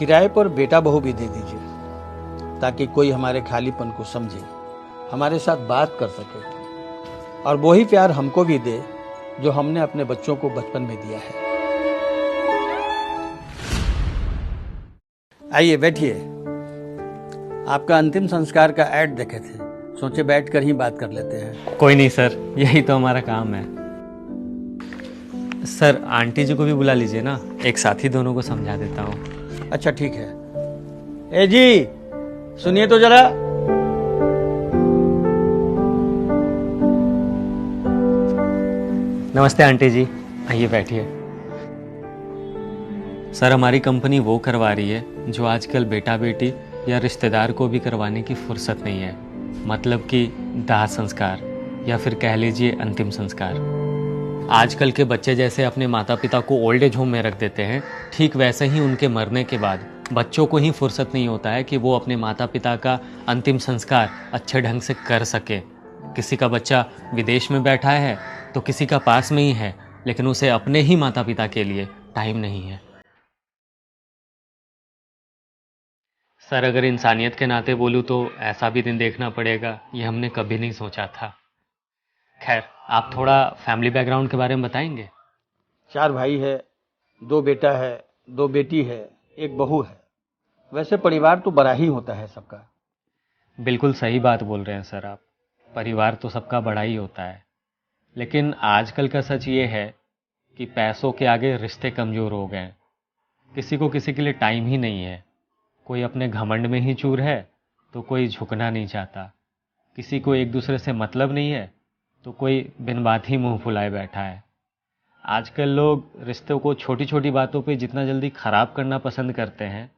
किराए पर बेटा बहू भी दे दीजिए ताकि कोई हमारे खालीपन को समझे, हमारे साथ बात कर सके और वही प्यार हमको भी दे जो हमने अपने बच्चों को बचपन में दिया है। आइए बैठिए। आपका अंतिम संस्कार का ऐड देखे थे, सोचे बैठकर ही बात कर लेते हैं। कोई नहीं सर, यही तो हमारा काम है। सर आंटी जी को भी बुला लीजिए ना, एक साथ ही दोनों को समझा देता हूँ। अच्छा ठीक है। ए जी सुनिए तो जरा। नमस्ते आंटी जी, आइए बैठिए। सर हमारी कंपनी वो करवा रही है जो आजकल बेटा बेटी या रिश्तेदार को भी करवाने की फुर्सत नहीं है, मतलब कि दाह संस्कार या फिर कह लीजिए अंतिम संस्कार। आजकल के बच्चे जैसे अपने माता पिता को ओल्ड एज होम में रख देते हैं, ठीक वैसे ही उनके मरने के बाद बच्चों को ही फुर्सत नहीं होता है कि वो अपने माता पिता का अंतिम संस्कार अच्छे ढंग से कर सके। किसी का बच्चा विदेश में बैठा है तो किसी का पास में ही है, लेकिन उसे अपने ही माता पिता के लिए टाइम नहीं है। सर अगर इंसानियत के नाते बोलूँ तो ऐसा भी दिन देखना पड़ेगा, ये हमने कभी नहीं सोचा था। खैर आप थोड़ा फैमिली बैकग्राउंड के बारे में बताएंगे। 4 भाई है, 2 बेटा है, 2 बेटी है, 1 बहू है। वैसे परिवार तो बड़ा ही होता है सबका। बिल्कुल सही बात बोल रहे हैं सर आप, परिवार तो सबका बड़ा ही होता है, लेकिन आजकल का सच ये है कि पैसों के आगे रिश्ते कमज़ोर हो गए हैं। किसी को किसी के लिए टाइम ही नहीं है। कोई अपने घमंड में ही चूर है तो कोई झुकना नहीं चाहता। किसी को एक दूसरे से मतलब नहीं है तो कोई बिन बात ही मुंह फुलाए बैठा है। आजकल लोग रिश्तों को छोटी छोटी बातों पे जितना जल्दी ख़राब करना पसंद करते हैं,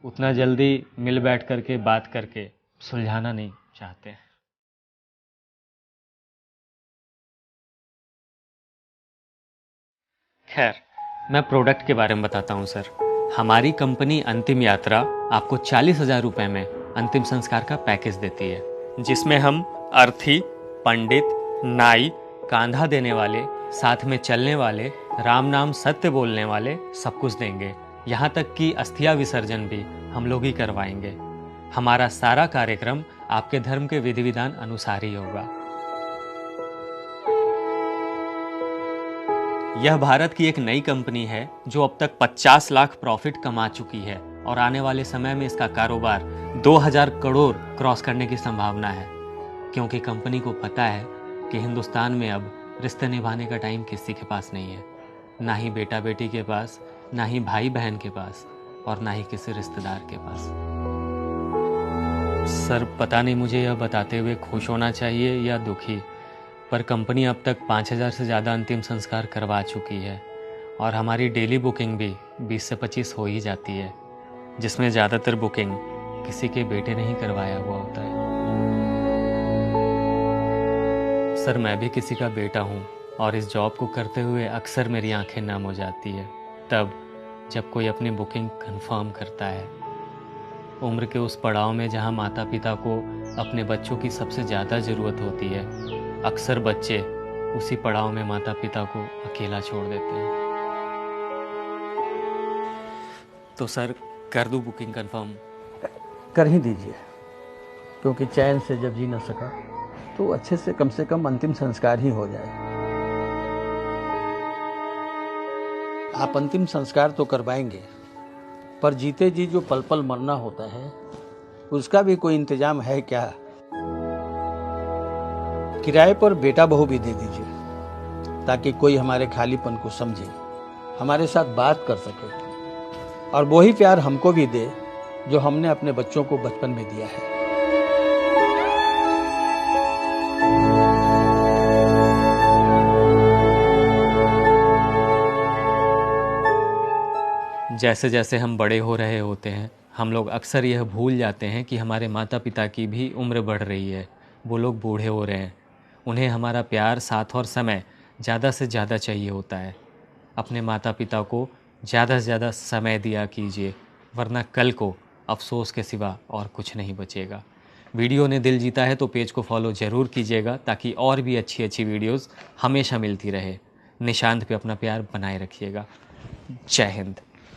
उतना जल्दी मिल बैठ करके बात करके सुलझाना नहीं चाहते। खैर मैं प्रोडक्ट के बारे में बताता हूँ सर। हमारी कंपनी अंतिम यात्रा आपको 40,000 रुपये में अंतिम संस्कार का पैकेज देती है, जिसमें हम अर्थी, पंडित, नाई, कांधा देने वाले, साथ में चलने वाले, राम नाम सत्य बोलने वाले सब कुछ देंगे। यहाँ तक कि अस्थिया विसर्जन भी हम लोग ही करवाएंगे। हमारा सारा कार्यक्रम आपके धर्म के विधि विधान अनुसार ही होगा। यह भारत की एक नई कंपनी है जो अब तक 50 लाख प्रॉफिट कमा चुकी है और आने वाले समय में इसका कारोबार 2000 करोड़ क्रॉस करने की संभावना है, क्योंकि कंपनी को पता है कि हिंदुस्तान में अब रिश्ते निभाने का टाइम किसी के पास नहीं है, ना ही बेटा बेटी के पास, ना ही भाई बहन के पास और ना ही किसी रिश्तेदार के पास। सर पता नहीं मुझे यह बताते हुए खुश होना चाहिए या दुखी, पर कंपनी अब तक 5000 से ज़्यादा अंतिम संस्कार करवा चुकी है और हमारी डेली बुकिंग भी 20 से 25 हो ही जाती है, जिसमें ज़्यादातर बुकिंग किसी के बेटे ने ही करवाया हुआ होता है। सर मैं भी किसी का बेटा हूँ और इस जॉब को करते हुए अक्सर मेरी आंखें नम हो जाती है तब जब कोई अपनी बुकिंग कंफर्म करता है। उम्र के उस पड़ाव में जहाँ माता पिता को अपने बच्चों की सबसे ज़्यादा ज़रूरत होती है, अक्सर बच्चे उसी पड़ाव में माता पिता को अकेला छोड़ देते हैं। तो सर कर दूं बुकिंग कंफर्म? कर ही दीजिए, क्योंकि चैन से जब जी न सका तो अच्छे से कम अंतिम संस्कार ही हो जाए। आप अंतिम संस्कार तो करवाएंगे, पर जीते जी जो पल पल मरना होता है उसका भी कोई इंतजाम है क्या? किराए पर बेटा बहू भी दे दीजिए ताकि कोई हमारे खालीपन को समझे, हमारे साथ बात कर सके और वही प्यार हमको भी दे जो हमने अपने बच्चों को बचपन में दिया है। जैसे जैसे हम बड़े हो रहे होते हैं, हम लोग अक्सर यह भूल जाते हैं कि हमारे माता पिता की भी उम्र बढ़ रही है। वो लोग बूढ़े हो रहे हैं, उन्हें हमारा प्यार, साथ और समय ज़्यादा से ज़्यादा चाहिए होता है। अपने माता पिता को ज़्यादा से ज़्यादा समय दिया कीजिए, वरना कल को अफसोस के सिवा और कुछ नहीं बचेगा। वीडियो ने दिल जीता है तो पेज को फॉलो ज़रूर कीजिएगा ताकि और भी अच्छी अच्छी वीडियोस हमेशा मिलती रहे। निशांत पे अपना प्यार बनाए रखिएगा। जय हिंद।